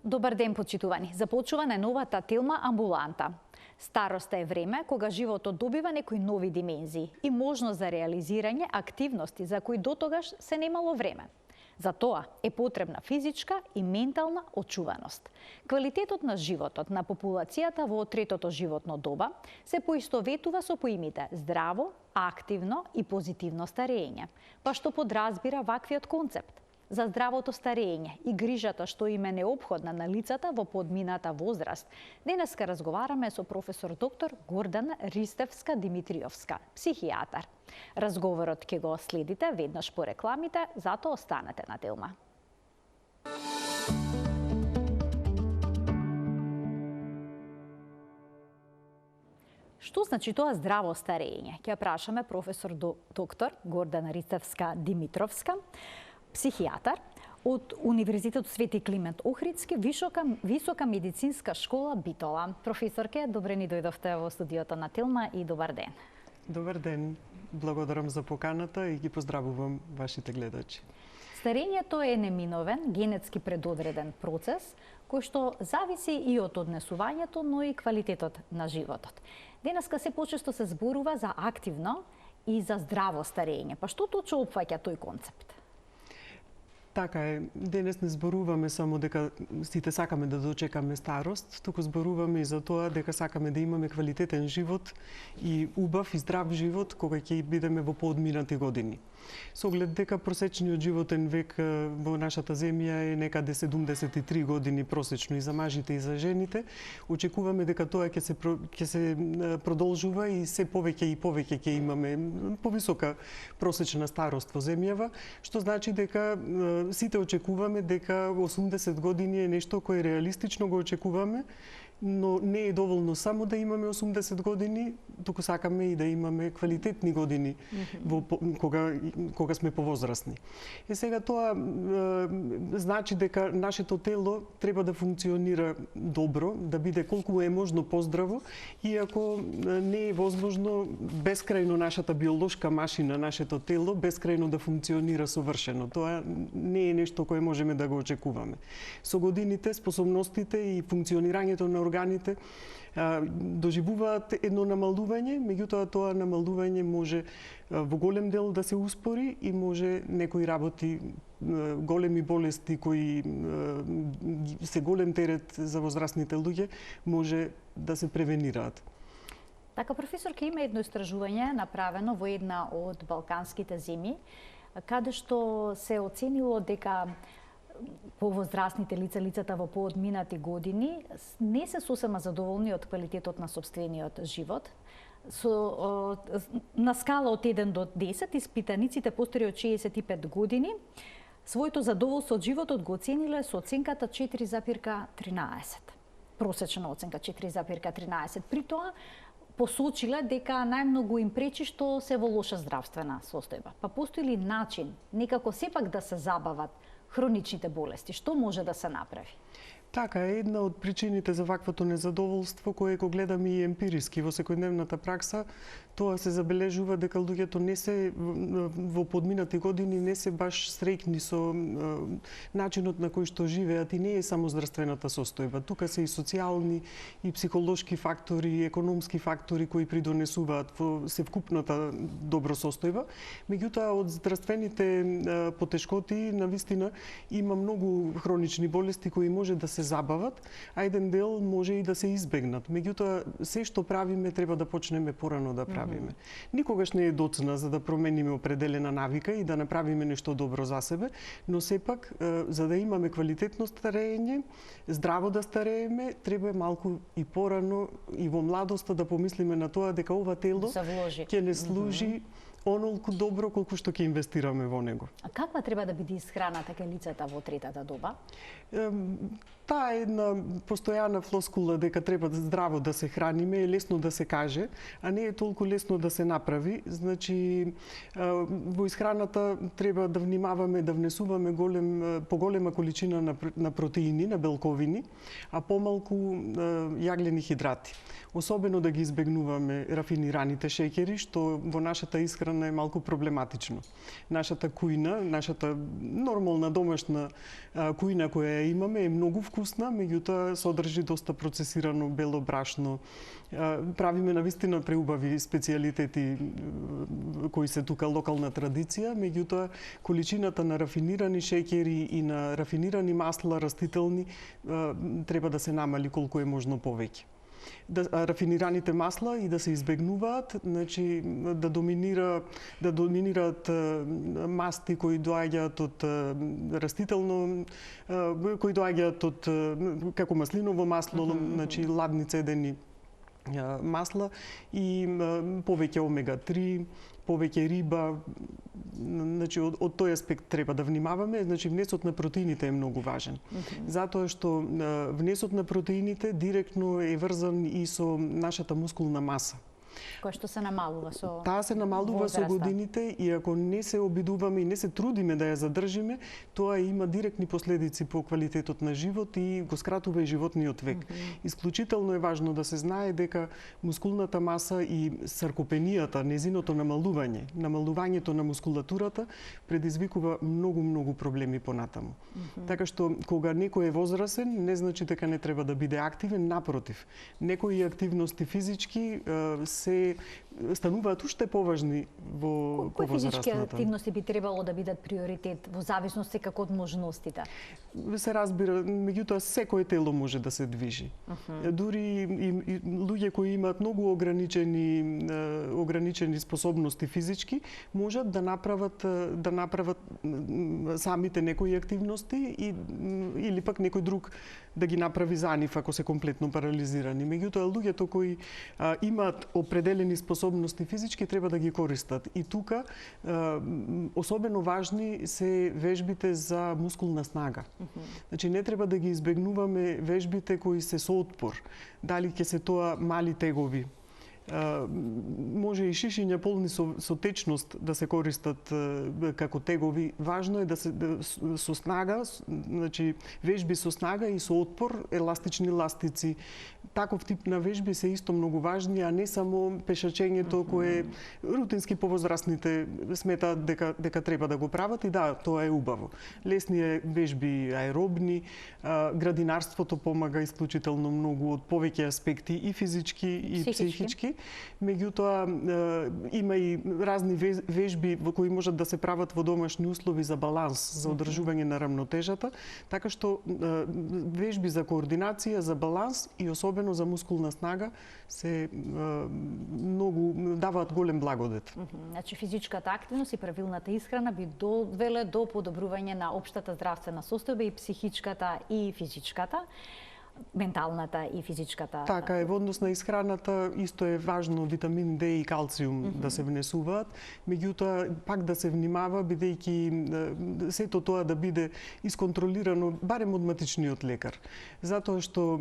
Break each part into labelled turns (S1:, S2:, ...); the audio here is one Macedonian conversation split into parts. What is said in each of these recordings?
S1: Добар ден, почитувани. Започува најновата Телма амбуланта. Староста е време кога животот добива некои нови димензии и можност за реализирање активности за кои дотогаш се немало време. За тоа е потребна физичка и ментална очуваност. Квалитетот на животот на популацијата во третото животно доба се поистоветува со поимите здраво, активно и позитивно старење, па што подразбира ваквиот концепт. За здравото старење и грижата што им е неопходна на лицата во подмината возраст, денеска разговараме со професор доктор Гордана Ристевска-Димитриовска, психијатар. Разговорот ќе го следите веднаш по рекламите, затоа останете на Телма. Што значи тоа здраво старење? Ќе прашаме професор доктор Гордана Ристевска-Димитровска, психијатар од Универзитетот Свети Климент Охридски, Висока медицинска школа Битола. Професорке, добре ни дојдовте во студиото на Телма и добар ден.
S2: Добар ден, благодарам за поканата и ги поздравувам вашите гледачи.
S1: Старењето е неминовен, генетски предодреден процес, кој што зависи и од однесувањето, но и квалитетот на животот. Денеска се почесто се зборува за активно и за здраво старење. Па што точно опфаќа тој концепт?
S2: Така е, денес не зборуваме само дека сите сакаме да дочекаме старост, туку зборуваме и за тоа дека сакаме да имаме квалитетен живот и убав и здрав живот кога ќе бидеме во поодминати години. Со оглед дека просечниот животен век во нашата земја е некаде 73 години просечно и за мажите и за жените, очекуваме дека тоа ќе се продолжува и се повеќе и повеќе ќе имаме повисока просечна старост во земјава, што значи дека сите очекуваме дека 80 години е нешто кое реалистично го очекуваме, но не е доволно само да имаме 80 години, туку сакаме и да имаме квалитетни години кога сме повозрастни. И сега тоа значи дека нашето тело треба да функционира добро, да биде колку е можно поздраво, иако не е возможно бескрајно нашата биолошка машина, нашето тело, бескрајно да функционира совршено. Тоа не е нешто кое можеме да го очекуваме. Со годините, способностите и функционирањето на органите доживуваат едно намалување, меѓутоа тоа намалување може во голем дел да се успори и може некои работи, големи болести кои се голем терет за возрастните луѓе, може да се превенираат.
S1: Така, професорке, има едно истражување направено во една од балканските земји, каде што се оценило дека повозрастните лица, лицата во поодминати години, не се сосема задоволни од квалитетот на сопствениот живот. На скала од 1 до 10, испитаниците постари од 65 години, своето задоволство од животот го оцениле со оценката 4,13. Просечна оценка 4,13. При тоа посочиле дека најмногу им пречи што се во лоша здравствена состојба. Па постои ли начин некако сепак да се забават хроничните болести? Што може да се направи?
S2: Така е, една од причините за ваквото незадоволство, кое го гледаме и емпириски во секојдневната пракса, тоа се забележува дека луѓето не се во подминати години не се баш среќни со начинот на кој што живеат и не е само здравствената состојба. Тука се и социјални и психолошки фактори, и економски фактори кои придонесуваат во севкупната добро состојба. Меѓутоа, од здравствените потешкоти навистина има многу хронични болести кои може да се забават, а еден дел може и да се избегнат. Меѓутоа, се што правиме треба да почнеме порано да правиме. Никогаш не е доцна за да промениме определена навика и да направиме нешто добро за себе, но сепак, за да имаме квалитетно старење, здраво да старееме, треба малку и порано и во младоста да помислиме на тоа дека ова тело ќе не служи онолку добро колку што ќе инвестираме во него.
S1: А каква треба да биде исхраната кај лицата во третата доба?
S2: Таа е една постојана флоскула дека треба здраво да се храниме, е лесно да се каже, а не е толку лесно да се направи. Значи, во исхраната треба да внимаваме да внесуваме поголема количина на протеини, на белковини, а помалку јаглени хидрати. Особено да ги избегнуваме рафинираните шеќери, што во нашата исхрана страна е малку проблематично. Нашата кујна, нашата нормална домашна кујна која ја имаме е многу вкусна, меѓутоа содржи доста процесирано бело брашно. Правиме навистина преубави специјалитети кои се тука локална традиција, меѓутоа количината на рафинирани шеќери и на рафинирани масла растителни треба да се намали колку е можно повеќе. Рафинираните масла и да се избегнуваат, значи да доминираат масти кои доаѓаат од растително, кои доаѓаат од како маслиново масло, значи ладни цедени масла и повеќе омега-3, повеќе риба, значи од тој аспект треба да внимаваме, значи внесот на протеините е многу важен. Затоа што внесот на протеините директно е врзан и со нашата мускулна маса.
S1: Кој што се намалува со
S2: Таа се намалува со годините и ако не се обидуваме и не се трудиме да ја задржиме, тоа има директни последици по квалитетот на живот и го скратува и животниот век. Исклучително е важно да се знае дека мускулната маса и саркопенијата, незиното намалувањето на мускулатурата предизвикува многу проблеми понатаму. Така што кога некој е возрасен, не значи дека не треба да биде активен, напротив. Некои активности физички се стануваат уште поважни во
S1: Кои физички
S2: повозрастната.
S1: активности би требало да бидат приоритет во зависност секако од можностите?
S2: Се разбира, меѓутоа секој тело може да се движи. Дури и луѓе кои имаат многу ограничени способности физички, можат да направат самите некои активности или пак некој друг да ги направи за нив ако се комплетно парализирани. Меѓутоа луѓето кои имаат определени способности физички треба да ги користат. И тука особено важни се вежбите за мускулна снага. Значи не треба да ги избегнуваме вежбите кои се со отпор. Дали ќе се тоа мали тегови, може и шишиња полни со течност да се користат како тегови. Важно е да се со снага, значи вежби со снага и со отпор, еластични ластици. Таков тип на вежби се исто многу важни, а не само пешачењето кое рутински повозрастните сметаат дека треба да го прават и да, тоа е убаво. Лесни вежби аеробни, градинарството помага исклучително многу од повеќе аспекти и физички и психички. Меѓутоа има и разни вежби во кои можат да се прават во домашни услови за баланс, за одржување на рамнотежата, така што вежби за координација, за баланс и особено за мускулна снага се многу даваат голем благодет.
S1: Значи физичката активност и правилната исхрана би довеле до подобрување на општата здравствена состојба и психичката и физичката, менталната и физичката.
S2: Така е, во однос на исхраната исто е важно витамин Д и калциум да се внесуваат, меѓутоа пак да се внимава бидејќи сето тоа да биде исконтролирано барем од матичниот лекар. Затоа што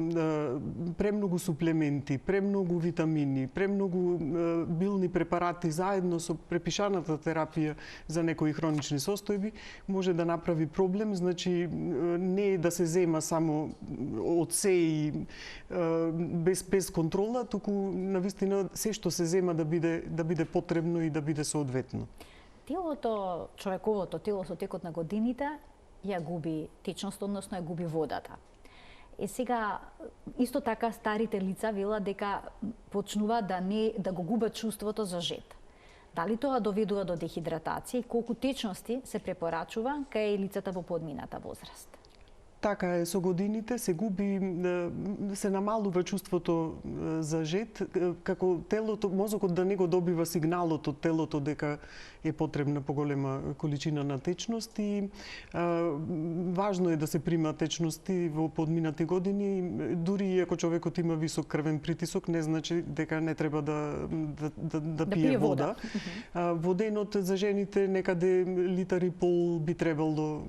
S2: премногу суплементи, премногу витамини, премногу билни препарати заедно со препишаната терапија за некои хронични состојби може да направи проблем, значи не е да се зема само од се и без контрола, туку навистина се што се зема да биде потребно и да биде соодветно.
S1: Телото, човековото тело со текот на годините ја губи течност, односно ја губи водата. Сега исто така старите лица велат дека почнуваат да го губат чувството за жед. Дали тоа доведува до дехидратација и колку течности се препорачува кај лицата во подмината возраст?
S2: Така е, со годините се губи, се намалува чувството за жед, како телото, мозокот да не го добива сигналот од телото дека е потребна поголема количина на течност и важно е да се прима течности во подминати години, дури и ако човекот има висок крвен притисок, не значи дека не треба да пие вода. Во денот за жените некаде литар и пол би требало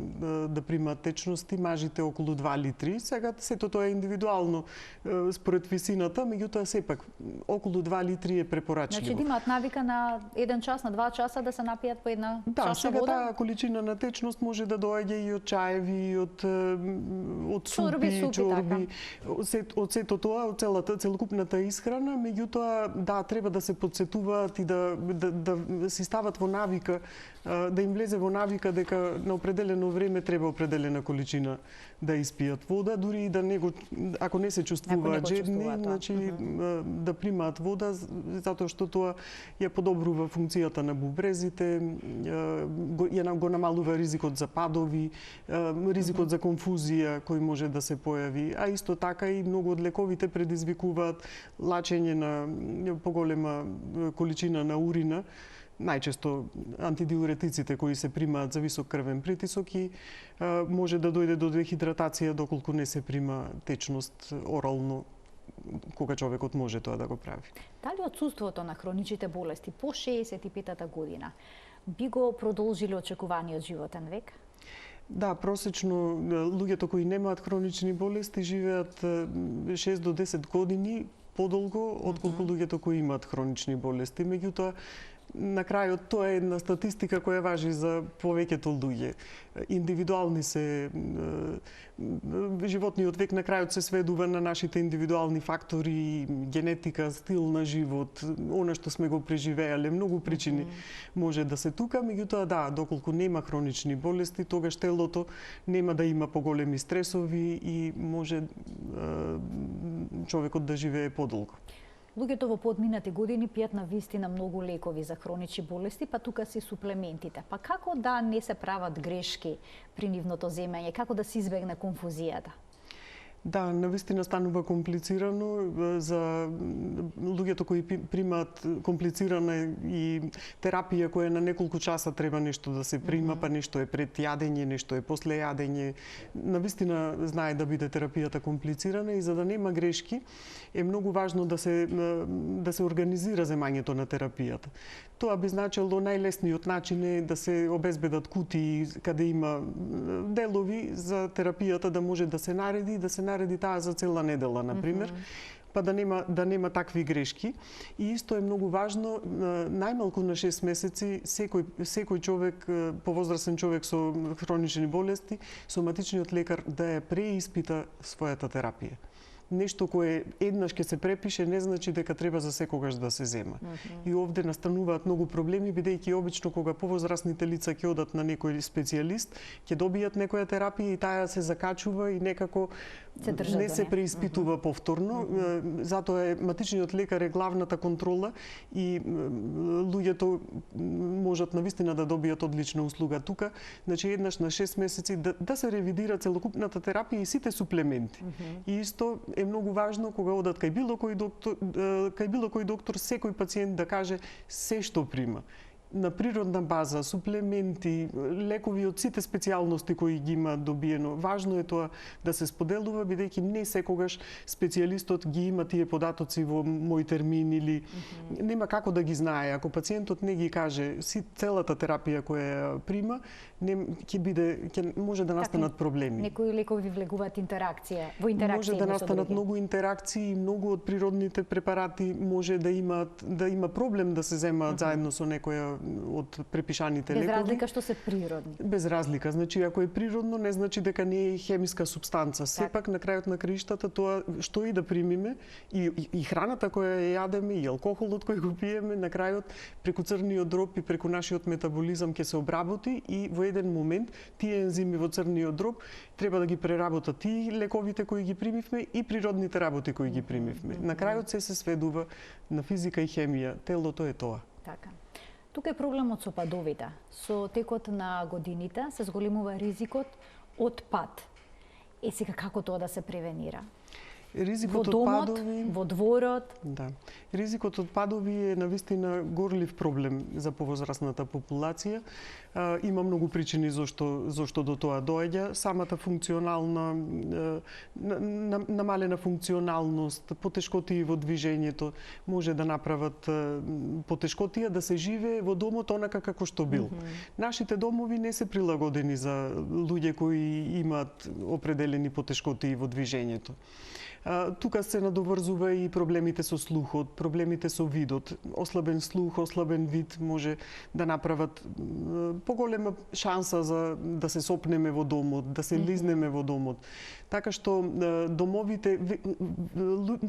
S2: да примаат течности, мажите пиете околу 2 литри. Сега сето тоа е индивидуално според висината, меѓутоа сепак околу 2 литри е препорачливо.
S1: Значи да имаат навика на 1 час, на 2 часа да се напијат по една чаша
S2: сега
S1: вода?
S2: таа количина на течност може да доаѓа и од чаеви, и од супи, чорби, од сето тоа, од целокупната исхрана, меѓутоа да треба да се подсетуваат и да си стават во навика, да им влезе во навика дека на определено време треба определена количина да испијат вода, дури и да не го, ако не се чувствуваат жедни, значи да примаат вода, затоа што тоа ја подобрува функцијата на бубрезите, го намалува ризикот за падови, ризикот за конфузија кој може да се појави, а исто така и многу од лековите предизвикуваат лачење на поголема количина на урина, најчесто антидиуретиците кои се примаат за висок крвен притисок и може да дојде до дехидратација доколку не се прима течност орално кога човекот може тоа да го прави.
S1: Дали отсуството на хроничните болести по 65-та година би го продолжило очекуваниот животен век?
S2: Да, просечно луѓето кои немаат хронични болести живеат 6 до 10 години подолго отколку луѓето кои имаат хронични болести. Меѓутоа, на крајот тоа е една статистика која важи за повеќето луѓе. Индивидуални се животниот век на крајот се сведува на нашите индивидуални фактори, генетика, стил на живот, она што сме го преживеале, многу причини може да се тука, меѓутоа да, доколку нема хронични болести, тогаш телото нема да има поголеми стресови и може човекот да живее подолго.
S1: Луѓето во подминати години пијат на вистина многу лекови за хронични болести, па тука си суплементите. Па како да не се прават грешки при нивното земење, како да се избегне конфузијата?
S2: Да, навистина станува комплицирано за луѓето кои примаат комплицирана и терапија која на неколку часа треба нешто да се прима, па нешто е пред јадење, нешто е после јадење. Навистина знае да биде терапијата комплицирана и за да нема грешки е многу важно да се организира земањето на терапијата. Тоа би значило најлесниот начин е да се обезбедат кутии каде има делови за терапијата да може да се нареди таа за цела недела, например, па да нема такви грешки. И исто е многу важно, најмалку на 6 месеци, секој човек, повозрасен човек со хронични болести, соматичниот лекар да ја преиспита својата терапија. Нешто кое еднаш ќе се препише не значи дека треба за секогаш да се зема. И овде настануваат многу проблеми, бидејќи обично кога повозрасните лица ќе одат на некој специјалист, ќе добијат некоја терапија и таа се закачува и некако не се преиспитува повторно. Затоа матичниот лекар е главната контрола и луѓето можат навистина да добијат одлична услуга тука. Значи еднаш на 6 месеци да се ревидира целокупната терапија и сите суплементи. И исто е многу важно кога одат кај било кој доктор, секој пациент да каже се што прима. На природна база, суплементи, лекови од сите специјалности кои ги има добиено. Важно е тоа да се споделува, бидејќи не секогаш специјалистот ги има тие податоци во мој термин или нема како да ги знае. Ако пациентот не ги каже целата терапија која прима, ќе може да настанат проблеми.
S1: Некои лекови влегуваат во интеракција.
S2: Може да настанат многу интеракции и многу од природните препарати може да има проблем да се земаат заедно со некоја од препишаните лекови.
S1: Без разлика што се природни.
S2: Без разлика. Значи, ако е природно, не значи дека не е хемиска субстанца. Сепак, на крајот на краиштата, тоа што и да примиме, и храната која ја јадеме, и алкохолот кој го пиеме, на крајот, преку црниот дроб и преку нашиот метаболизам ќе се обработи и во еден момент тие ензими во црниот дроб треба да ги преработат тие лековите кои ги примивме и природните работи кои ги примивме. На крајот се сведува на физика и хемија. Телото е тоа.
S1: Така. Тука е проблемот со падовите. Со текот на годините се зголемува ризикот од пад. Сега како тоа да се превенира?
S2: Ризикот
S1: Во
S2: од
S1: домот,
S2: падови,
S1: во дворот.
S2: да. Ризикот од падови е навистина горлив проблем за повозрасната популација. Има многу причини зошто до тоа доаѓа. Самата функционална намалена функционалност, потешкотии во движењето може да направат потешкотија да се живее во домот онака како што бил. Нашите домови не се прилагодени за луѓе кои имаат определени потешкотии во движењето. Тука се надоврзува и проблемите со слухот, проблемите со видот. Ослабен слух, ослабен вид може да направат поголема шанса за да се сопнеме во домот, да се лизнеме во домот. Така што домовите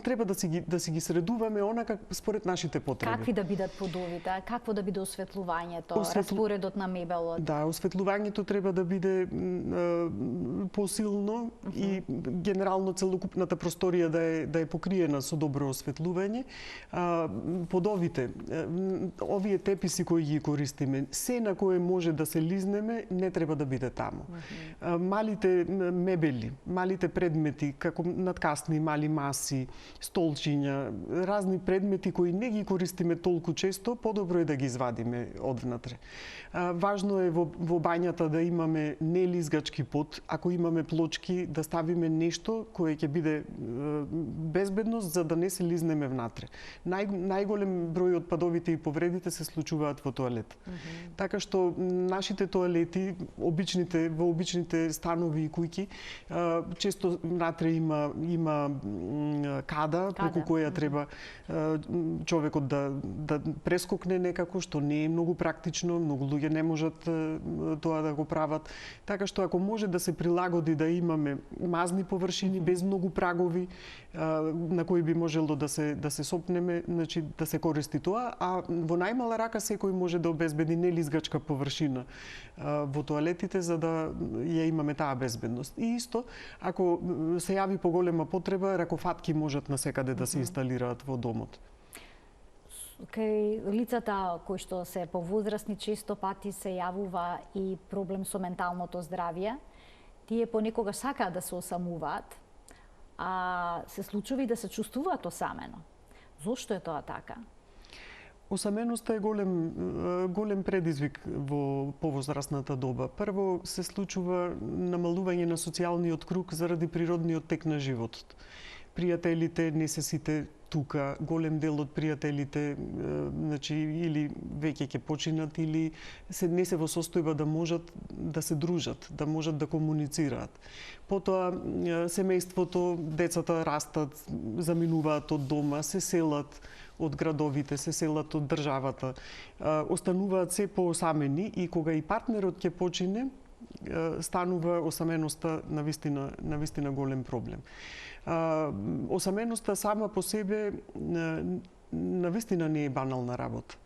S2: треба да си ги средуваме онака според нашите потреби.
S1: Какви да бидат подовите, какво да биде осветлувањето, распоредот на мебелот?
S2: Да, осветлувањето треба да биде посилно и генерално целокупната просторија да е покриена со добро осветлување. Подовите, овие теписи кои ги користиме, се на кое може да се лизнеме, не треба да биде таму. Малите мебели, малите предмети, како надкасни мали маси, столчиња, разни предмети кои не ги користиме толку често, подобро е да ги извадиме одвнатре. Важно е во бањата да имаме нелизгачки под, ако имаме плочки, да ставиме нешто кое ќе биде безбедност за да не се лизнеме внатре. Најголем број од падовите и повредите се случуваат во тоалет. Така што нашите тоалети, во обичните станови и куќи, често внатре има када преку која треба човекот да прескокне некако, што не е многу практично, многу луѓе не можат тоа да го прават. Така што ако може да се прилагоди да имаме мазни површини без многу прагови на кои би можело да се сопнеме, значи да се користи тоа, а во најмала рака секој може да обезбеди нелизгачка површина во тоалетите за да ја имаме таа безбедност. И исто, ако се јави поголема потреба, ракофатки можат насекаде да се инсталираат во домот.
S1: Кај лицата кои што се повозрасни често пати се јавува и проблем со менталното здравје. Тие понекогаш сакаат да се осамуваат, а се случува и да се чувствуваат осамено. Зошто е тоа така?
S2: Осаменоста е голем предизвик во повозрасната доба. Прво се случува намалување на социјалниот круг заради природниот тек на животот. Пријателите не се сите тука, голем дел од пријателите значи или веќе ќе починат или не се во состојба да можат да се дружат, да можат да комуницираат. Потоа семејството, децата растат, заминуваат од дома, се селат од градовите, се селат од државата, остануваат се поосамени и кога и партнерот ќе почине, станува осаменоста навистина голем проблем. Осаменоста сама по себе навистина не е банална работа.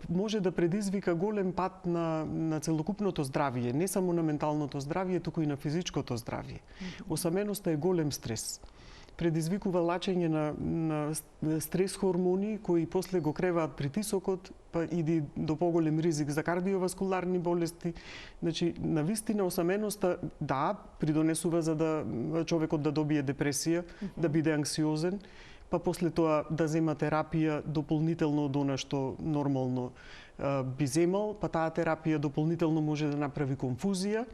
S2: Може да предизвика голем пат на целокупното здравје, не само на менталното здравје, туку и на физичкото здравје. Осаменоста е голем стрес. Предизвикува лачење на стрес хормони кои после го креваат притисокот, па иди до поголем ризик за кардиоваскуларни болести. Значи, навистина осаменоста придонесува за да човекот да добие депресија, да биде анксиозен, па после тоа да зема терапија дополнително од она што нормално би земал, па таа терапија дополнително може да направи конфузија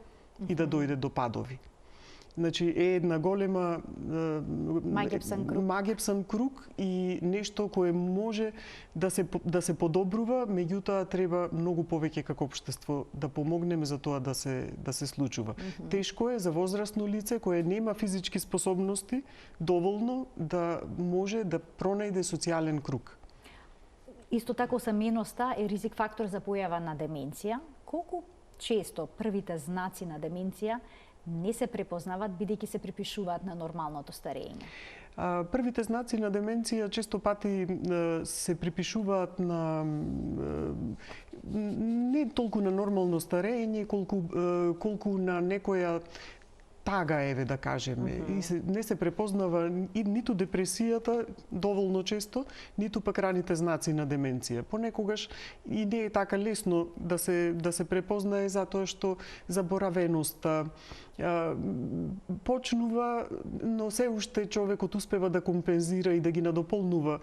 S2: и да дојде до падови. Значи е една голема магепсан круг и нешто кое може да се подобрува, меѓутоа треба многу повеќе како општество да помогнеме за тоа да се случува. Тешко е за возрасно лице кое нема физички способности доволно да може да пронајде социјален круг.
S1: Исто така осаменоста е ризик фактор за појава на деменција. Колку често првите знаци на деменција не се препознават бидејќи се припишуваат на нормалното старење?
S2: Првите знаци на деменција често пати се припишуваат на не толку на нормално старење, колку на некоја тага, еве да кажеме. И не се препознава ниту депресијата доволно често, ниту пак раните знаци на деменција. Понекогаш и не е така лесно да се препознае затоа што заборавеноста почнува, но се уште човекот успева да компензира и да ги надополнува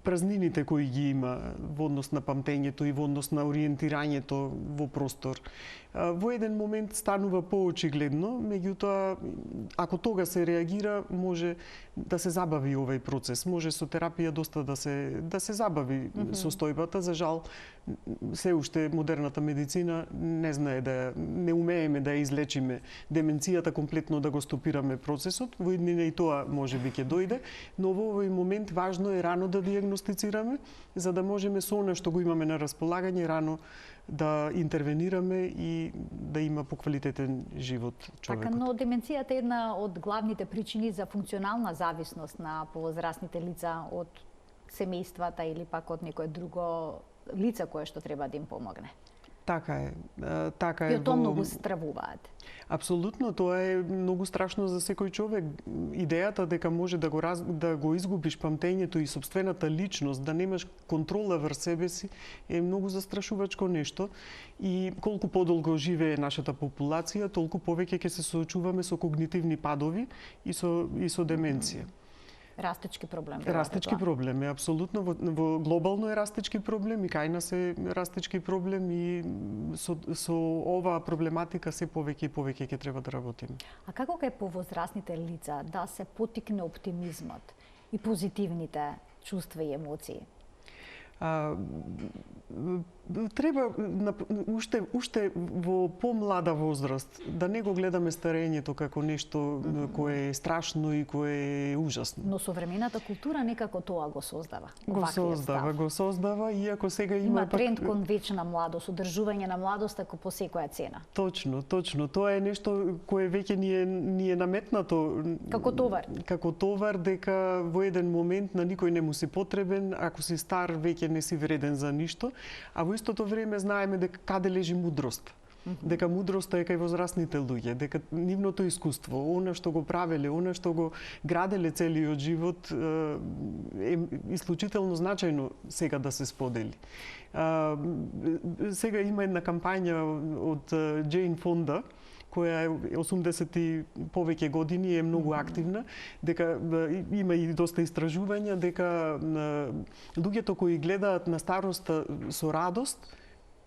S2: празнините кои ги има во однос на памтењето и во однос на ориентирањето во простор. Во еден момент станува поочигледно, меѓутоа, ако тога се реагира, може да се забави овој процес. Може со терапија доста да се забави состојбата. За жал, се уште модерната медицина не знае не умееме да ја излечиме деменцијата, комплетно да го стопираме процесот. Во иднина и тоа може би ќе дојде, но во овој момент важно е рано да дијагностицираме, за да можеме со она што го имаме на располагање рано да интервенираме и да има поквалитетен живот човекот.
S1: Така, но деменцијата е една од главните причини за функционална зависност на повозрасните лица од семејствата или пак од некое друго лице кое што треба да им помогне.
S2: Така е.
S1: И од тоа многу стравуваат.
S2: Апсолутно, тоа е многу страшно за секој човек. Идејата дека може да го изгубиш памтењето и сопствената личност, да немаш контрола врз себе си, е многу застрашувачко нешто. И колку подолго живее нашата популација, толку повеќе ќе се соочуваме со когнитивни падови и со деменција.
S1: Растечки проблем.
S2: Растечки проблем е апсолутно, во глобално е растечки проблем и кај нас е растечки проблем и со оваа проблематика се повеќе и повеќе ќе треба да работиме.
S1: А како кај повозрасните лица да се потикне оптимизмот и позитивните чувства и емоции?
S2: Треба уште во помлада возраст да не го гледаме старењето како нешто кое е страшно и кое е ужасно.
S1: Но современата култура некако тоа го создава.
S2: Го создава, иако сега има
S1: тренд кон вечна младост, одржување на младоста по секоја цена.
S2: Точно. Тоа е нешто кое веќе ни е наметнато како товар дека во еден момент на никој не му си потребен, ако си стар веќе не си вреден за ништо, а во истото време знаеме дека каде лежи мудрост. Дека мудроста е кај возрастните луѓе, дека нивното искуство, она што го правеле, она што го граделе целиот живот е исклучително значајно сега да се сподели. Сега има една кампања од Джейн Фонда, која е 80 и повеќе години, е многу активна, дека има и доста истражувања, дека луѓето кои гледаат на староста со радост,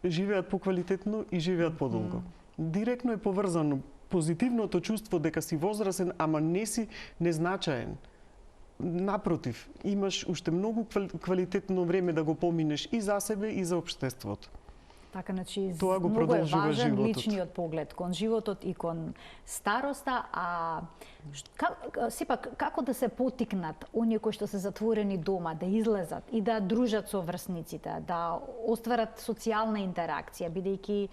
S2: живеат поквалитетно и живеат подолго. Директно е поврзано позитивното чувство дека си возрасен, ама не си незначаен. Напротив, имаш уште многу квалитетно време да го поминеш и за себе и за општеството.
S1: Така, значи,
S2: тоа го
S1: многу е важен
S2: животот.
S1: личниот поглед кон животот и кон староста, а сепак како да се потикнат оние кои што се затворени дома да излезат и да дружат со врсниците, да остварат социјална интеракција, бидејќи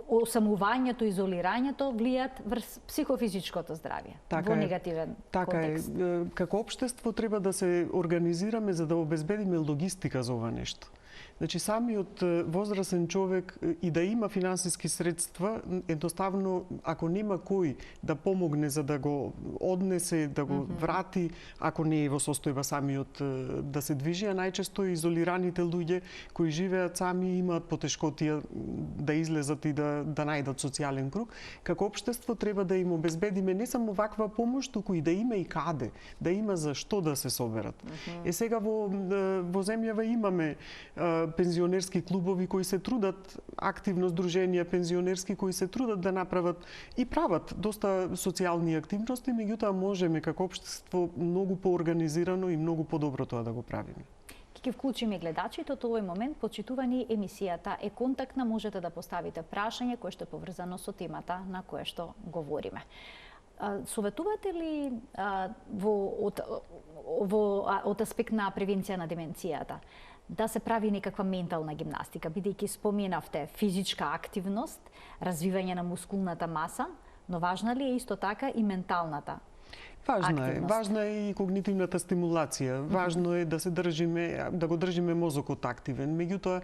S1: осамувањето, изолирањето влијат врз психофизичкото здравје во негативен контекст.
S2: Така е. Како општество треба да се организираме за да обезбедиме логистика за ова нешто. Значи, самиот возрасен човек и да има финансиски средства, едноставно, ако нема кој да помогне за да го однесе, да го врати, ако не е во состојба самиот да се движи, а најчесто изолираните луѓе кои живеат сами имаат потешкотија да излезат и да најдат социјален круг, како општество треба да им обезбедиме не само ваква помош, туку и да има и каде, да има за што да се соберат. Сега во земјава имаме пензионерски клубови кои се трудат, активно здруженија пензионерски кои се трудат да направат и прават доста социјални активности, меѓутоа можеме како општество многу поорганизирано и многу подобро тоа да го правиме.
S1: Ќе вклучиме гледачите од овој момент. Почитувани, емисијата е контактна, можете да поставите прашање кое што е поврзано со темата на кое што говориме. Советувате ли од аспект на превенција на деменцијата да се прави некаква ментална гимнастика, бидејќи споменавте физичка активност, развивање на мускулната маса, но важна ли е исто така и менталната активност.
S2: Важна е и когнитивната стимулација. Важно е да се држиме, да го држиме мозокот активен. Меѓутоа,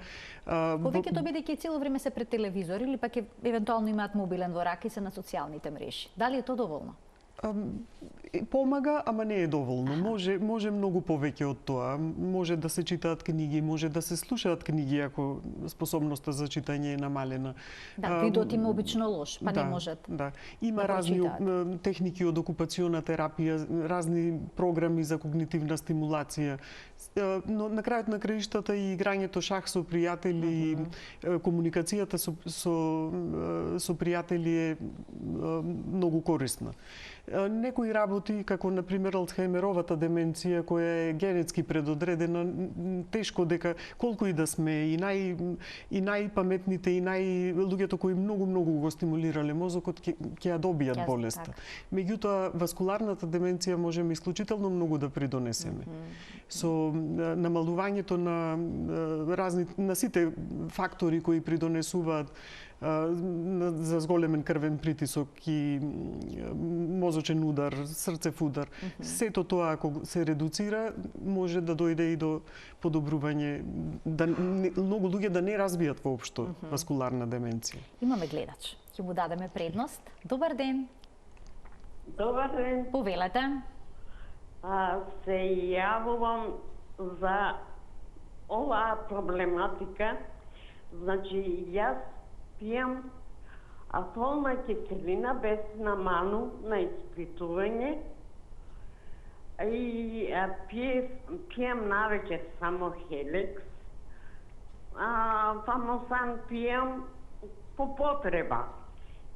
S1: повеќето бидејќи цело време се пред телевизор или пак евентуално имаат мобилен во рака и се на социјалните мрежи. Дали е тоа доволно?
S2: Помага, ама не е доволно. Може многу повеќе од тоа. Може да се читаат книги, може да се слушаат книги ако способноста за читање е намалена.
S1: Да, видот им обично лош, па не можат.
S2: Да. Има
S1: да
S2: разни
S1: прочитаат.
S2: техники од окупациона терапија, разни програми за когнитивна стимулација. Но на крајот на краиштата и играњето шах со пријатели, комуникацијата со пријатели е многу корисна. Некои работи, како на пример Алцхаймеровата деменција, која е генетски предодредена, тешко дека колку и да сме и најпаметните и луѓето кои многу го стимулирале мозокот ќе ја добијат болеста. Меѓутоа васкуларната деменција можеме исклучително многу да придонесеме. Со намалувањето на сите фактори кои придонесуваат за зголемен крвен притисок и мозочен удар, срцев удар. Сето тоа ако се редуцира, може да дојде и до подобрување, многу луѓе да не разбијат воопшто васкуларна деменција.
S1: Имаме гледач. Ќе му дадеме предност. Добар ден.
S3: Добар ден.
S1: Повелете.
S3: Се јавувам за оваа проблематика. Значи, јас пијам атолна киселина без наману на испитување и пијам навечер само Хелекс. Фамосан пијам по потреба.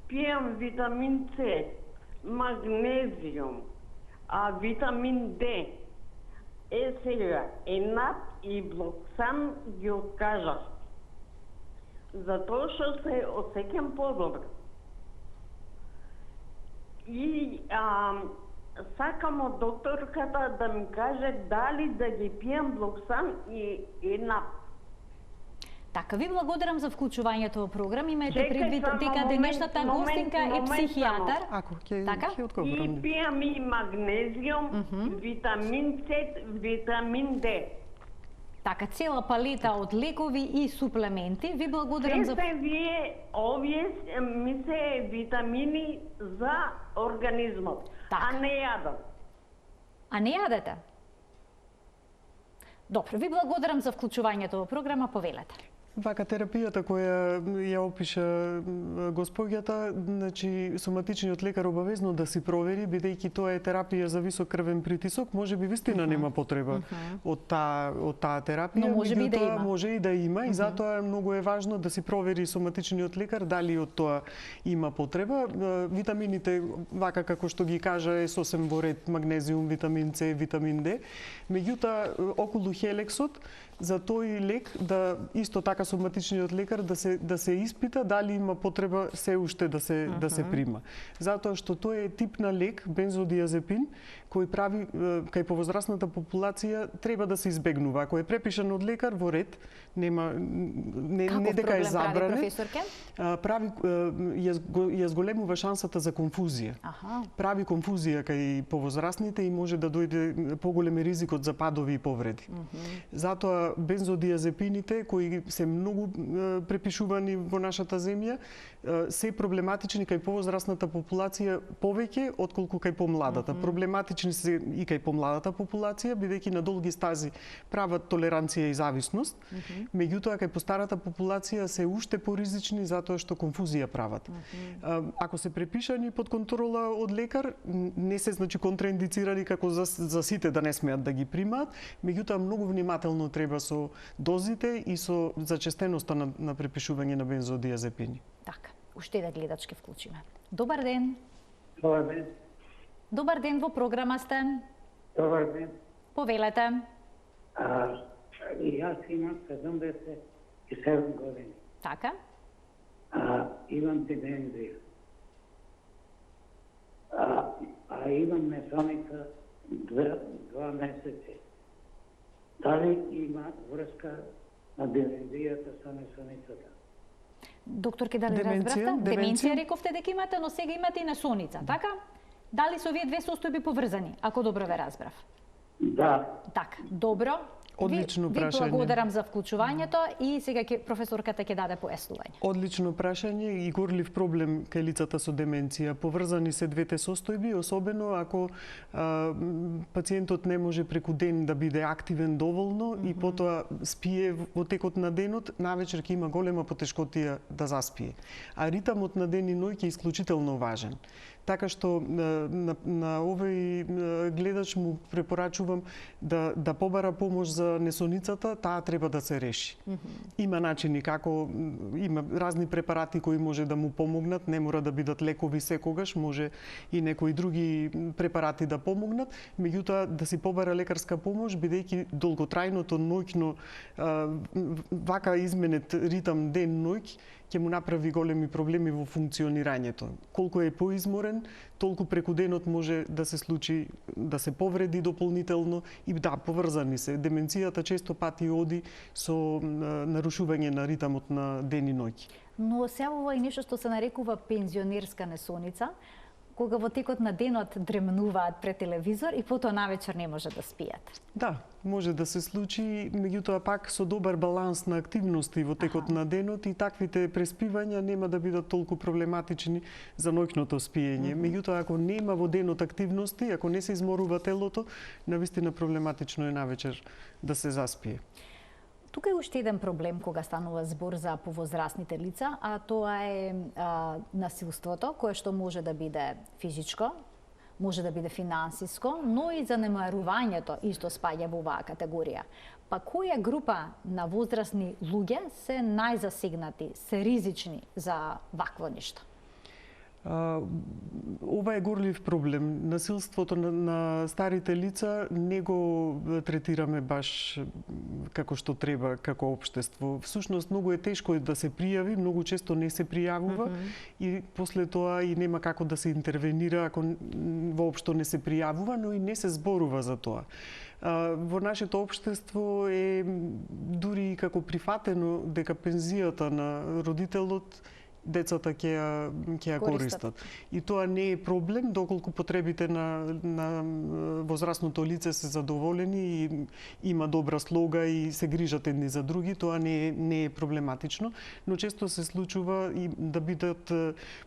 S3: Пијам витамин С, магнезиум, витамин Д. Сега, ЕНАП и Блоксан ги откажав. Затоа што се осеќам подобро. И сакам од докторката да ми каже дали да ги пијам Блоксан и ЕНАП.
S1: Така, ви благодарам за вклучувањето во програм. Имајте предвид дека денешната гостинка е психијатар.
S2: Ако ќе
S1: така?
S2: одговорам.
S3: И пијам и магнезиум, витамин С, витамин Д.
S1: Така, цела палета од лекови и суплементи. Ви благодарам за...
S3: Овие ми се витамини за организмот, а не јадам.
S1: А не јадете? Добро, ви благодарам за вклучувањето во програма, повелете.
S2: Вака терапијата која ја опиша госпоѓата, значи соматичниот лекар обавезно да си провери, бидејќи тоа е терапија за висок крвен притисок, можеби вистина нема потреба од таа терапија,
S1: но може би да има.
S2: Може и да има и затоа многу е важно да си провери соматичниот лекар дали од тоа има потреба. Витамините, вака како што ги кажа, е сосем во ред: магнезиум, витамин С, витамин Д. Меѓутоа, околу Хелексот, за тој лек да исто така соматичниот лекар да се испита дали има потреба се уште да се прима. Затоа што тој е тип на лек, бензодиазепин, кој прави кај повозрасната популација треба да се избегнува. Ако е препишан од лекар, во ред, не дека е забранет. Прави ја зголемува шансата за конфузија. Прави конфузија кај повозрасните и може да дојде поголем ризикот за падови и повреди. Затоа бензодиазепините кои се многу препишувани во нашата земја се проблематични кај повозрасната популација повеќе отколку кај помладата. Проблематични се и кај помладата популација, бидејќи на долги стази прават толеранција и зависност, меѓутоа кај постарата популација се уште поризични затоа што конфузија прават. Ако се препишани под контрола од лекар, не се значи контраиндицирани како за сите да не смеат да ги примаат, меѓутоа многу внимателно треба со дозите и со зачестеноста на препишување на бензодиазепини.
S1: Така, уште да гледачки вклучиме. Добар ден.
S4: Добар ден.
S1: Добар ден, во програма сте.
S4: Добар ден.
S1: Повелете.
S4: Јас имам 77 години.
S1: Така.
S4: Имам деменција. Имам месоница 2 месеци. Дали има врска на деменцијата со месоницата?
S1: Докторке, дали разбравте? Деменција рековте дека имате, но сега имате и несоница, така? Дали се овие две состојби поврзани, ако добро ве разбрав?
S4: Да,
S1: Така, добро.
S2: Одлично
S1: ви
S2: прашање.
S1: благодарам за вклучувањето и сега професорката ќе даде пояснување.
S2: Одлично прашање и горлив проблем кај лицата со деменција. Поврзани се двете состојби, особено ако пациентот не може преку ден да биде активен доволно и потоа спие во текот на денот, навечер ќе има голема потешкотија да заспие. А ритамот на ден и ноќ е исклучително важен. Така што на овој гледач му препорачувам да побара помош за несоницата, таа треба да се реши. Има начини како, има разни препарати кои може да му помогнат, не мора да бидат лекови секогаш, може и некои други препарати да помогнат, меѓутоа да си побара лекарска помош, бидејќи долготрајното ноќно вака изменет ритам ден-ноќ ќе му направи големи проблеми во функционирањето. Колку е поизморен, толку преку денот може да се случи да се повреди дополнително и да, поврзани се. Деменцијата често пати оди со нарушување на ритамот на ден и ноќ.
S1: Но се ова и нешто што се нарекува пензионерска несоница, кога во текот на денот дремнуваат пред телевизор и потоа навечер не може да спијат.
S2: Да, може да се случи, меѓутоа пак со добар баланс на активности во текот на денот и таквите преспивања нема да бидат толку проблематични за ноќното спиење. Меѓутоа ако нема во денот активности, ако не се изморува телото, навистина проблематично е навечер да се заспие.
S1: Тука е уште еден проблем кога станува збор за повозрасните лица, а тоа е насилството, кое што може да биде физичко, може да биде финансиско, но и занемарувањето исто спаѓа во оваа категорија. Па која група на возрастни луѓе се најзасегнати, се ризични за вакво нешто?
S2: Ова е горлив проблем. Насилството на старите лица не го третираме баш како што треба како општество. Всушност многу е тешко да се пријави, многу често не се пријавува и после тоа и нема како да се интервенира ако воопшто не се пријавува, но и не се зборува за тоа. Во нашето општество е дури како прифатено дека пензијата на родителот децата ќе ја користат. И тоа не е проблем доколку потребите на возрастното лице се задоволени и има добра слога и се грижат едни за други, тоа не е проблематично, но често се случува и да бидат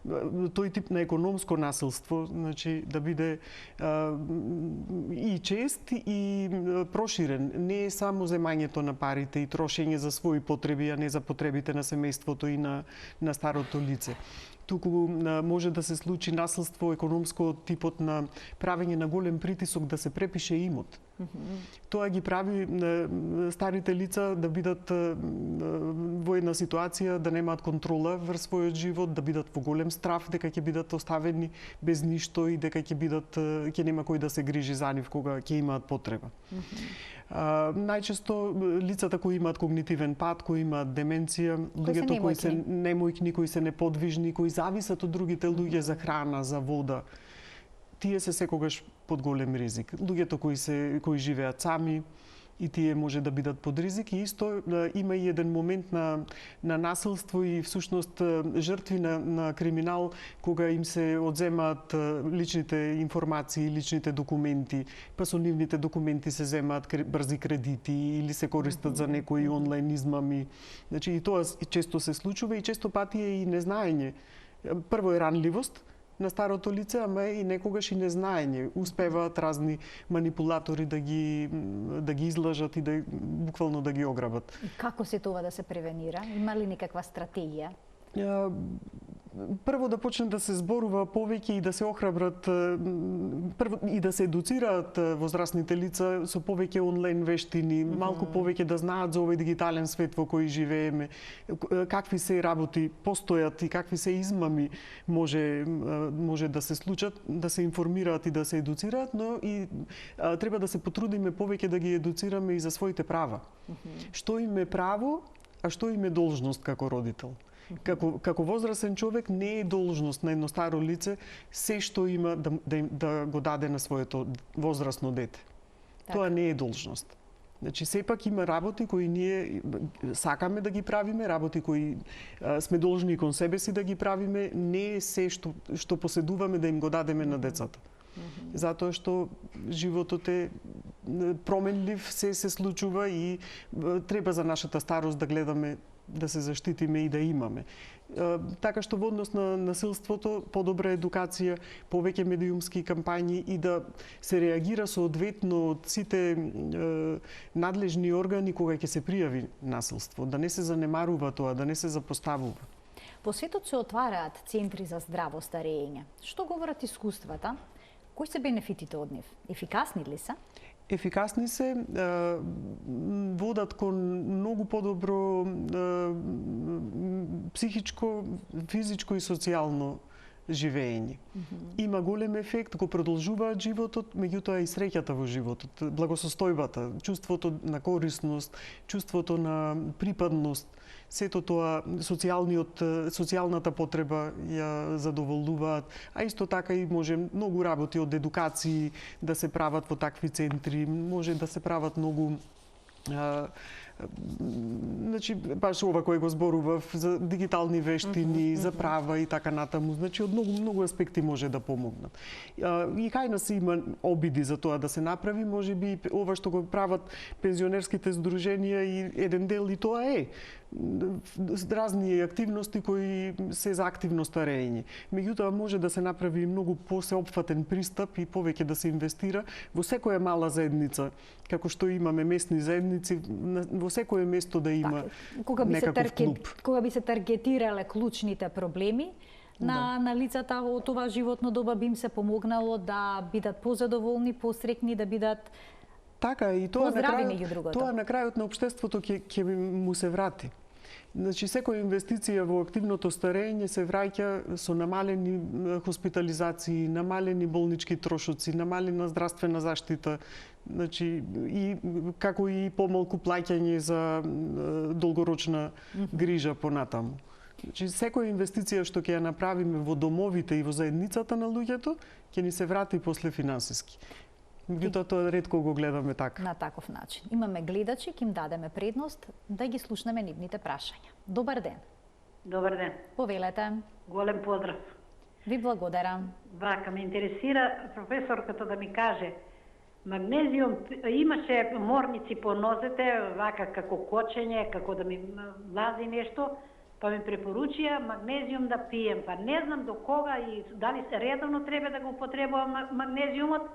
S2: тој тип на економско насилство, значи да биде и чест и проширен. Не е само земањето на парите и трошење за своји потреби, а не за потребите на семејството и на старото лице. Туку може да се случи насилство економско од типот на правење на голем притисок да се препише имот. Тоа ги прави старите лица да бидат во една ситуација да немаат контрола врз својот живот, да бидат во голем страф дека ќе бидат оставени без ништо и дека ќе нема кој да се грижи за нив кога ќе имаат потреба. Најчесто лицата кои имаат когнитивен пад, кои имаат деменција, луѓето кои се немојкни, кои се неподвижни, кои зависат од другите луѓе за храна, за вода, тие се секогаш под голем ризик. Луѓето кои живеат сами, и тие може да бидат под ризик и исто има и еден момент на насилство и всушност жртви на криминал кога им се одземаат личните информации, личните документи, па со нивните документи се земаат брзи кредити или се користат за некои онлайн измами. Значи и тоа често се случува и често пати е и незнаење. Прво е ранливост на старото лице, ама и некогаш и незнаење. Успеваат разни манипулатори да ги излажат и буквално да ги ограбат.
S1: И како се тоа да се превенира? Има ли некаква стратегија?
S2: Прво да почне да се зборува повеќе и да се охрабрат и да се едуцираат возрастните лица со повеќе онлайн вештини, малку повеќе да знаат за овој дигитален свет во кој живееме, какви се работи постојат и какви се измами може да се случат, да се информираат и да се едуцираат, но и треба да се потрудиме повеќе да ги едуцираме и за своите права. Што им е право, а што им е должност како родител. Како возрастен човек не е должност на едно старо лице се што има да го даде на своето возрастно дете. Тоа не е должност. Значи сепак има работи кои ние сакаме да ги правиме, работи кои сме должни кон себе си да ги правиме, не е се што поседуваме да им го дадеме на децата. затоа што животот е променлив, се случува и треба за нашата старост да гледаме да се заштитиме и да имаме. Така што во однос на насилството, подобра едукација, повеќе медиумски кампањи и да се реагира соодветно од сите надлежни органи кога ќе се пријави насилство, да не се занемарува тоа, да не се запоставува.
S1: По светот се отвараат центри за здраво старење. Што говорат искуствата? Кои се бенефитите од нив? Ефикасни ли се?
S2: Ефикасни се, водат кон многу подобро психичко, физичко и социјално живење. Има голем ефект, го продолжуваат животот, меѓутоа и среќата во животот, благосостојбата, чувството на корисност, чувството на припадност, сето тоа социјалната потреба ја задоволуваат, а исто така и може многу работи од едукации да се прават во такви центри, може да се прават многу значи баш ова кој го зборував за дигитални вештини, за права и така натаму, значи од многу аспекти може да помогнат. И кај нас има обиди за тоа да се направи, можеби ова што го прават пензионерските здруженија и еден дел и тоа е разни активности кои се за активно старење. Меѓутоа може да се направи многу посеопфатен пристап и повеќе да се инвестира во секоја мала заедница, како што имаме местни заедници, во секое место да има некаков клуб.
S1: Кога би се таргетирале клучните проблеми на лицата во това животно доба, би им се помогнало да бидат позадоволни, посрекни, да бидат
S2: така и тоа на крајот на општеството ќе му се врати. Значи, секоја инвестиција во активното старење се враќа со намалени хоспитализации, намалени болнички трошоци, намалена здравствена заштита, значи, и како и помалку плаќање за долгорочна грижа понатаму. Значи, секоја инвестиција што ќе ја направиме во домовите и во заедницата на луѓето, ќе ни се врати после финансиски. Меѓутоа тоа ретко го гледаме така.
S1: На таков начин. Имаме гледачи, ќе им дадеме предност да ги слушнеме нивните прашања. Добар ден.
S5: Добар ден.
S1: Повелете.
S5: Голем поздрав.
S1: Ви благодарам.
S5: Вака, ме интересира професорката да ми каже, магнезиум, имаше морници по нозете, вака како кочење, како да ми влази нешто, па ми препоручија магнезиум да пием. Па не знам до кога и дали редовно треба да го употребувам магнезиумот.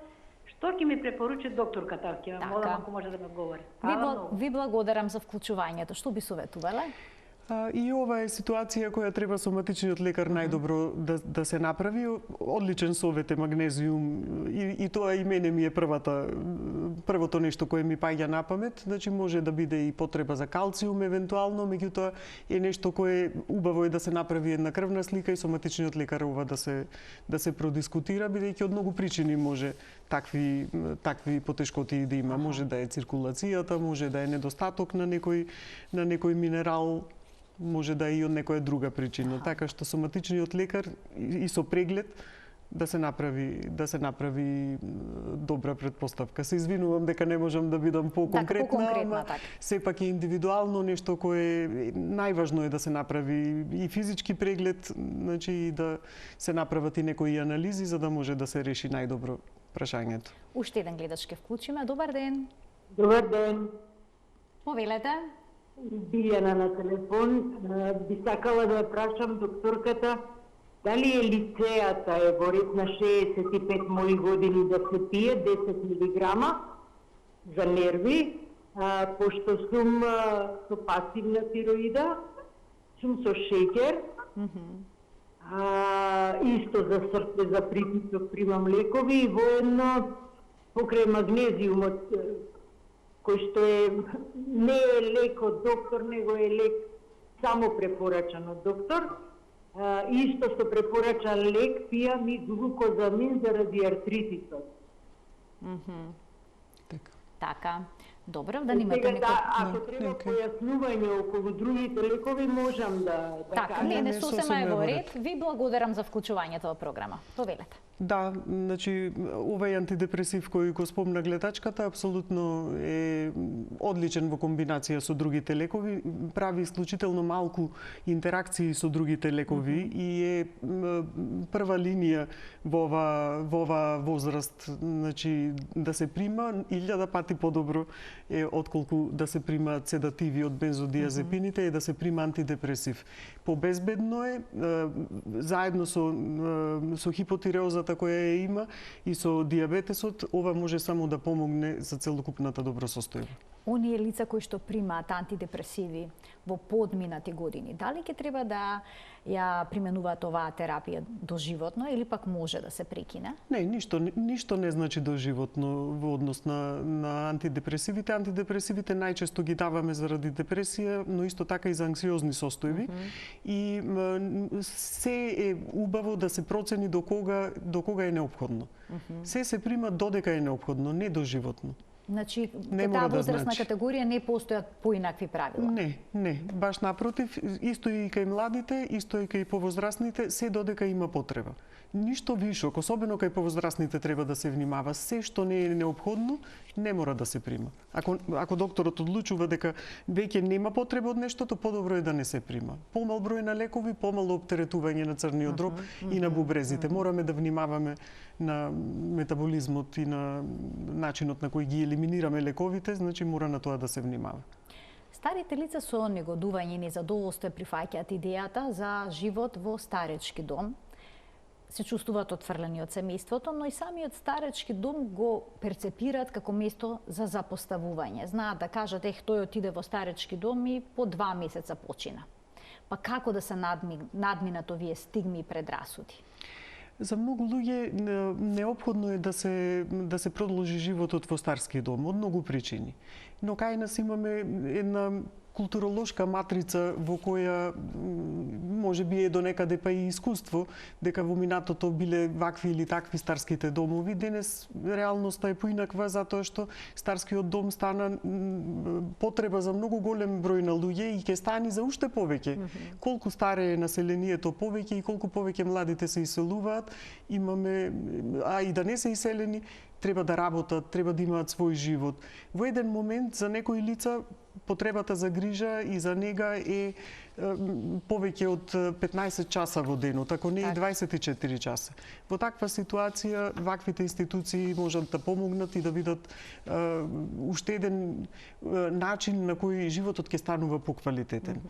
S5: Што ќе ми препоручи докторката? Ќе ме молам ако може да ме одговори.
S1: Ви благодарам за вклучувањето. Што би советувале?
S2: И ова е ситуација која треба соматичниот лекар најдобро да се направи. Одличен совет е магнезиум и тоа и мене ми е првото нешто кое ми паѓа на памет. Значи може да биде и потреба за калциум евентуално, меѓутоа е нешто кое убаво е да се направи една крвна слика и соматичниот лекар ова да се продискутира, бидејќи од многу причини може такви потешкоти да има. Може да е циркулацијата, може да е недостаток на некој минерал, може да е и од некоја друга причина. Така што соматичниот лекар и со преглед да се направи добра предпоставка. Се извинувам дека не можам да бидам по-конкретна, ама сепак е индивидуално нешто кое најважно е да се направи и физички преглед, значи и да се направат и некои анализи за да може да се реши најдобро прашањето.
S1: Уште еден гледач ке вклучиме. Добар ден.
S6: Добар ден.
S1: Повелете.
S6: Билјана на телефон. Би сакала да прашам докторката дали е лицејата е во ред на 65 мои години да се пие 10 милиграма за нерви, пошто сум со пасивна тироида, сум со шеќер, исто за срце, за притисок примам лекови и воедно покрај магнезиумот кој што не е лек од доктор, него е лек само препорачан од доктор. Исто што препорачан лек пијам и глукозамин заради артритисот.
S1: Така. Добро, да немате некој...
S6: Ако треба појаснување околу другите лекови, можам да
S1: така,
S6: кажам.
S1: не сосема е во ред. Ви благодарам за вклучувањето во програма. Повелете.
S2: Да, значи овај антидепресив кој го спомна гледачката апсолутно е одличен во комбинација со другите лекови, прави исклучително малку интеракции со другите лекови и е прва линија во ова возраст, значи да се прима 1000 пати подобро е отколку да се примаат седативи од бензодиазепините и да се прима антидепресив. Побезбедно е заедно со хипотиреозата која ја има и со диабетесот, ова може само да помогне за целокупната добросостојба.
S1: Оние лица кои што примаат антидепресиви во подминати години, дали ќе треба да ја применуваат оваа терапија доживотно или пак може да се прекине?
S2: Не, ништо не значи доживотно во однос на антидепресивите. Антидепресивите најчесто ги даваме заради депресија, но исто така и за анксиозни состојби. И се е убаво да се процени до кога е неопходно. Се прима додека е неопходно, не доживотно.
S1: Значи, кај таа возрастна категорија не постојат поинакви правила?
S2: Не, баш напротив, исто и кај младите, исто и кај повозрастните, се додека има потреба. Ништо вишок, особено кај повозрастните треба да се внимава. Се што не е неопходно, не мора да се прима. Ако докторот одлучува дека веќе нема потреба од нештото, подобро е да не се прима. Помал број на лекови, помало оптеретување на црниот дроб и на бубрезите. Мораме да внимаваме на метаболизмот и на начинот на кој ги елиминираме лековите, значи мора на тоа да се внимава.
S1: Старите лица со негодување и незадоволство прифаќаат идејата за живот во старечки дом. Се чувствуваат отфрлени од семејството, но и самиот старечки дом го перцепираат како место за запоставување. Знаат да кажат, тој отиде во старечки дом и по 2 месеца почина. Па како да се надминат овие стигми и предрасуди?
S2: За многу луѓе неопходно е да се продолжи животот во старски дом од многу причини. Но кај нас имаме една културолошка матрица во која може би е до некаде па и искуство дека во минатото биле вакви или такви старските домови. Денес реалноста е поинаква затоа што старскиот дом стана потреба за многу голем број на луѓе и ќе стани за уште повеќе. Колку старе е населението повеќе и колку повеќе младите се иселуваат, имаме, а и да не се иселени, треба да работат, треба да имаат свој живот. Во еден момент за некои лица потребата за грижа и за нега е повеќе од 15 часа во денот, ако не и 24 часа. Во таква ситуација, ваквите институции можат да помогнат и да бидат уште еден начин на кој животот ќе станува поквалитетен.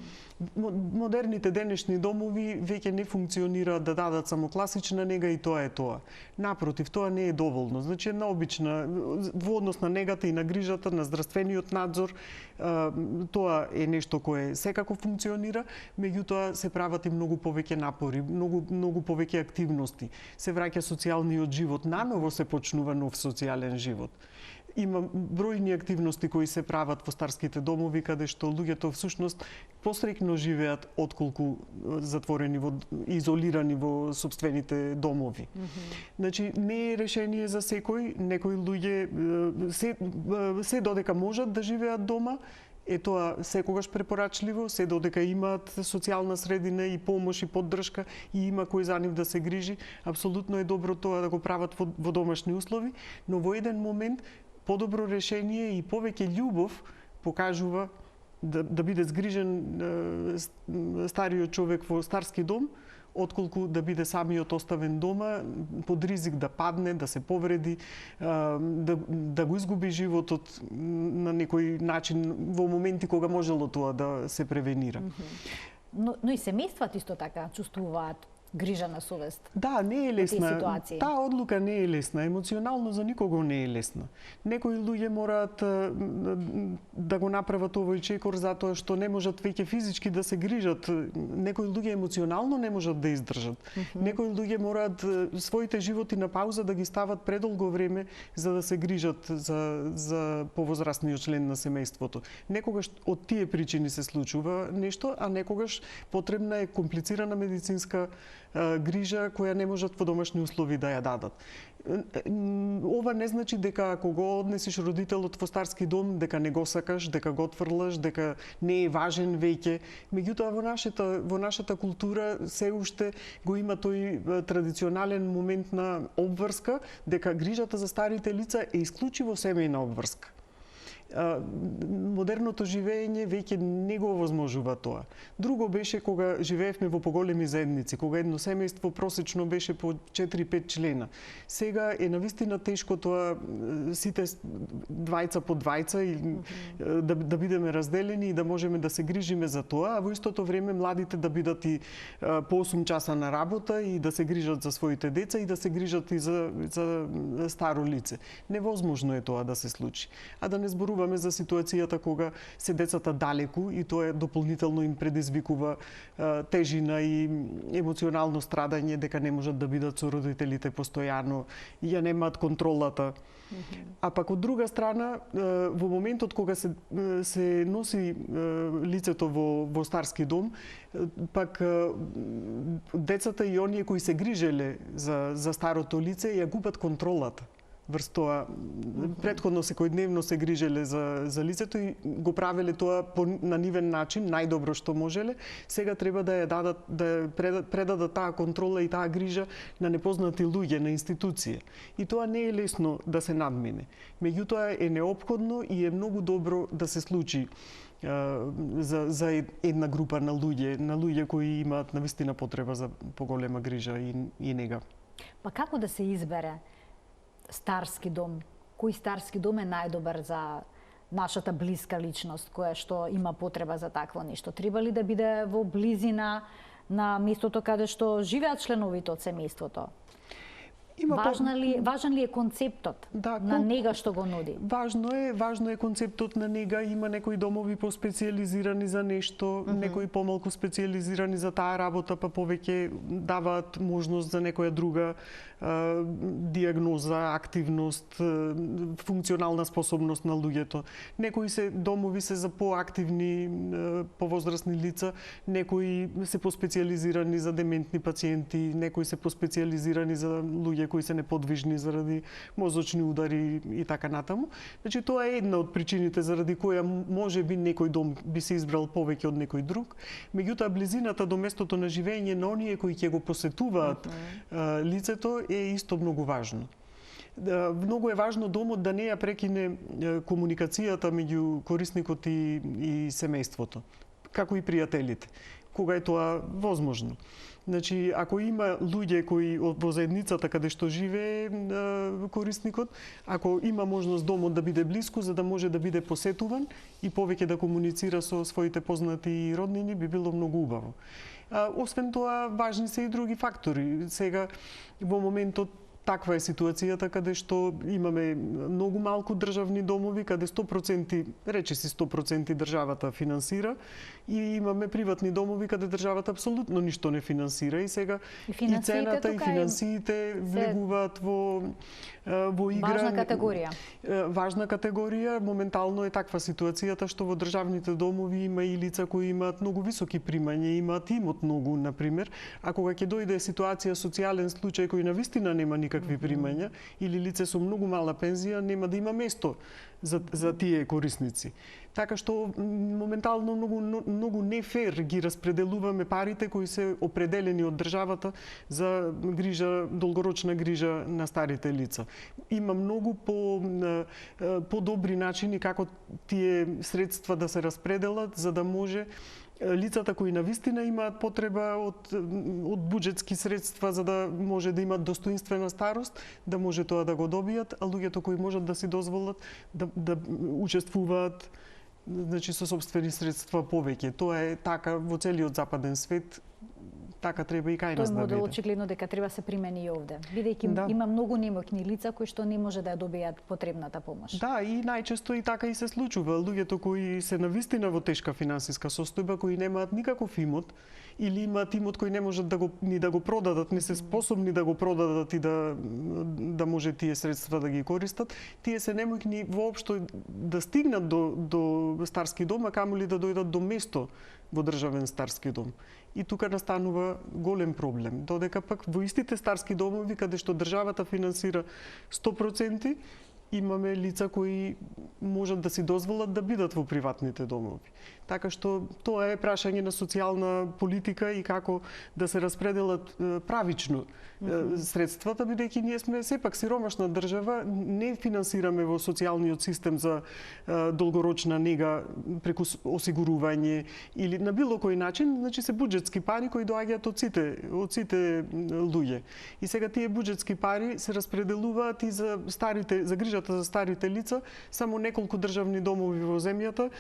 S2: Модерните денешни домови веќе не функционираат да дадат само класична нега и тоа е тоа. Напротив, тоа не е доволно. Значи, една обична, во однос на негата и на грижата, на здравствениот надзор, тоа е нешто кое секако функционира, меѓутоа се прават и многу повеќе напори, многу повеќе активности. Се враќа социјалниот живот, наново се почнува нов социјален живот. Има бројни активности кои се прават во старските домови, каде што луѓето всушност посреќно живеат отколку затворени изолирани во сопствените домови. Значи не е решение за секој, некои луѓе се додека можат да живеат дома, е тоа секогаш препорачливо, се додека имаат социјална средина и помош и поддршка и има кој за нив да се грижи, апсолутно е добро тоа да го прават во домашни услови, но во еден момент подобро решение и повеќе љубов покажува да биде згрижен стариот човек во старски дом, отколку да биде самиот оставен дома под ризик да падне, да се повреди, да го изгуби животот на некој начин во моменти кога можело тоа да се превенира.
S1: Но и семејствата исто така чувствуваат грижа на совест.
S2: Да, не е лесна. Таа одлука не е лесна. Емоционално за никого не е лесна. Некои луѓе мораат да го направат овој чекор затоа што не можат веќе физички да се грижат. Некои луѓе емоционално не можат да издржат. Некои луѓе мораат своите животи на пауза да ги стават предолго време за да се грижат за повозрастниот член на семејството. Некогаш од тие причини се случува нешто, а некогаш потребна е комплицирана медицинска грижа која не можат во домашни услови да ја дадат. Ова не значи дека ако го однесиш родителот во старски дом, дека не го сакаш, дека го отфрлаш, дека не е важен веќе. Меѓутоа во нашата култура се уште го има тој традиционален момент на обврска, дека грижата за старите лица е исклучиво семејна обврска. Модерното живење веќе не го овозможува тоа. Друго беше кога живеевме во поголеми заедници, кога едно семејство просечно беше по 4-5 члена. Сега е навистина тешко тоа сите двајца по двајца и да бидеме разделени и да можеме да се грижиме за тоа, а во истото време младите да бидат и по 8 часа на работа и да се грижат за своите деца и да се грижат и за старо лице. Невозможно е тоа да се случи. А да не зборуваме за ситуацијата кога се децата далеку и тоа дополнително им предизвикува тежина и емоционално страдање, дека не можат да бидат со родителите постојано и ја немаат контролата. А пак од друга страна, во моментот кога се носи лицето во старски дом, пак децата и оние кои се грижеле за старото лице ја губат контролата врз тоа. Претходно секојдневно се грижеле за лицето и го правеле тоа на нивен начин, најдобро што можеле. Сега треба да ја дадат, да предадат таа контрола и таа грижа на непознати луѓе, на институција. И тоа не е лесно да се надмине. Меѓутоа е неопходно и е многу добро да се случи за една група на луѓе кои имаат навистина потреба за поголема грижа и нега.
S1: Па како да се избере старски дом? Кој старски дом е најдобар за нашата блиска личност која што има потреба за такво нешто? Треба ли да биде во близина на местото каде што живеат членовите од семејството? Важен ли е концептот на нега што го нуди?
S2: Важно е концептот на нега. Има некои домови поспецијализирани за нешто, некои помалку специјализирани за таа работа, па повеќе даваат можност за некоја друга диагноза, активност, функционална способност на луѓето. Некои домови се за поактивни, повозрастни лица, некои се поспецијализирани за дементни пациенти, некои се поспецијализирани за луѓе кои се неподвижни заради мозочни удари и така натаму. Значи тоа е една од причините заради која може би некој дом би се избрал повеќе од некој друг. Меѓутоа близината до местото на живење на оние кои ќе го посетуваат лицето е исто многу важно. Многу е важно домот да не ја прекине комуникацијата меѓу корисникот и семејството, како и пријателите, кога е тоа возможно. Значи, ако има луѓе кои во заедницата каде што живее корисникот, ако има можност домот да биде блиску за да може да биде посетуван и повеќе да комуницира со своите познати и роднини, би било многу убаво. Освен тоа, важни се и други фактори. Сега, во моментот, таква е ситуацијата каде што имаме многу малку државни домови, каде 100%, речиси 100% државата финансира, и имаме приватни домови каде државата апсолутно ништо не финансира. И сега и цената и финансиите влегуваат во игра.
S1: Важна категорија.
S2: Важна категорија. Моментално е таква ситуацијата што во државните домови има и лица кои имаат многу високи примања, имаат имот многу, например, а кога ќе дојде ситуација, социјален случај кој навистина нема никакви примања или лице со многу мала пензија, нема да има место за тие корисници. Така што моментално многу нефер ги распределуваме парите кои се определени од државата за грижа, долгорочна грижа на старите лица. Има многу по-добри начини како тие средства да се распределат за да може лицата кои навистина имаат потреба од буџетски средства за да може да имат достоинствена старост, да може тоа да го добијат, а луѓето кои можат да си дозволат да учествуваат, значи со сопствени средства повеќе. Тоа е така во целиот западен свет. Така треба и кај нас да биде.
S1: Тој модел очигледно дека треба се примени и овде, бидејќи има многу немотни лица кои што не може да ја добијат потребната помош.
S2: Да, и најчесто и така и се случува. Луѓето кои се навистина во тешка финансиска состојба, кои немаат никаков имот или имаат имот кој не можат ни да го продадат, не се способни да го продадат и да може тие средства да ги користат, тие се немојни воопшто да стигнат до старски дом, а камоли да дојдат до место во државен старски дом. И тука настанува голем проблем, додека пак во истите старски домови каде што државата финансира 100%, имаме лица кои можат да си дозволат да бидат во приватните домови. Така што тоа е прашање на социјална политика и како да се распределат правично средствата, бидејќи ние сме сепак сиромашна држава, не финансираме во социјалниот систем за долгорочна нега преку осигурување или на било кој начин, значи се буџетски пари кои доаѓаат од сите луѓе. И сега тие буџетски пари се распределуваат и за грижата за старите лица, само неколку државни домови во земјата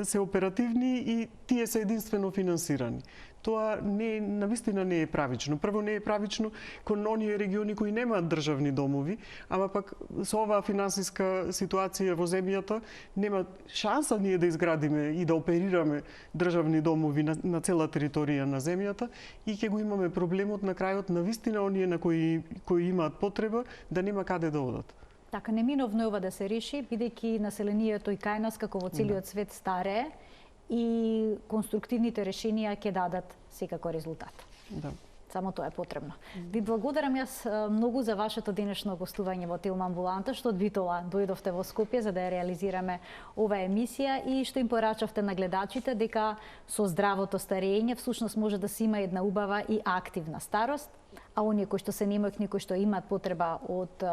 S2: се оперативни и тие се единствено финансирани. Тоа навистина не е правично. Прво не е правично кон оние региони кои немаат државни домови, ама пак со оваа финансиска ситуација во земјата нема шанса ние да изградиме и да оперираме државни домови на цела територија на земјата и ќе го имаме проблемот на крајот навистина оние на кои имаат потреба да нема каде да одат.
S1: Така, неминовно е ова да се реши, бидејќи населението и кај нас, како во целиот свет, старее и конструктивните решенија ќе дадат секако резултат.
S2: Да.
S1: Само тоа е потребно. Ви благодарам јас многу за вашето денешно гостување во Телма амбуланта, што од Битола дојдовте во Скопје за да ја реализираме ова емисија и што им порачавте на гледачите дека со здравото старење всушност може да се има една убава и активна старост, а оние кои што се немојкни, кои што имаат потреба од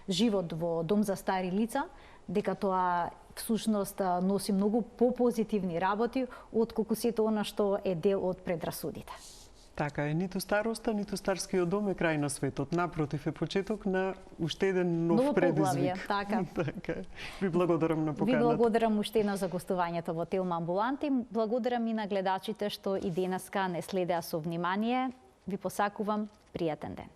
S1: живот во дом за стари лица, дека тоа всушност носи многу попозитивни работи отколку сето она што е дел од предрасудите.
S2: Така е, ниту староста, ниту старскиот дом е крај на светот. Напротив, е почеток на уште еден нов предизвик.
S1: Така.
S2: Така. Ви благодарам на поканата.
S1: Ви благодарам уште еднаш за гостувањето во Телма амбуланти. Благодарам и на гледачите што и денеска не следеа со внимание. Ви посакувам пријатен ден.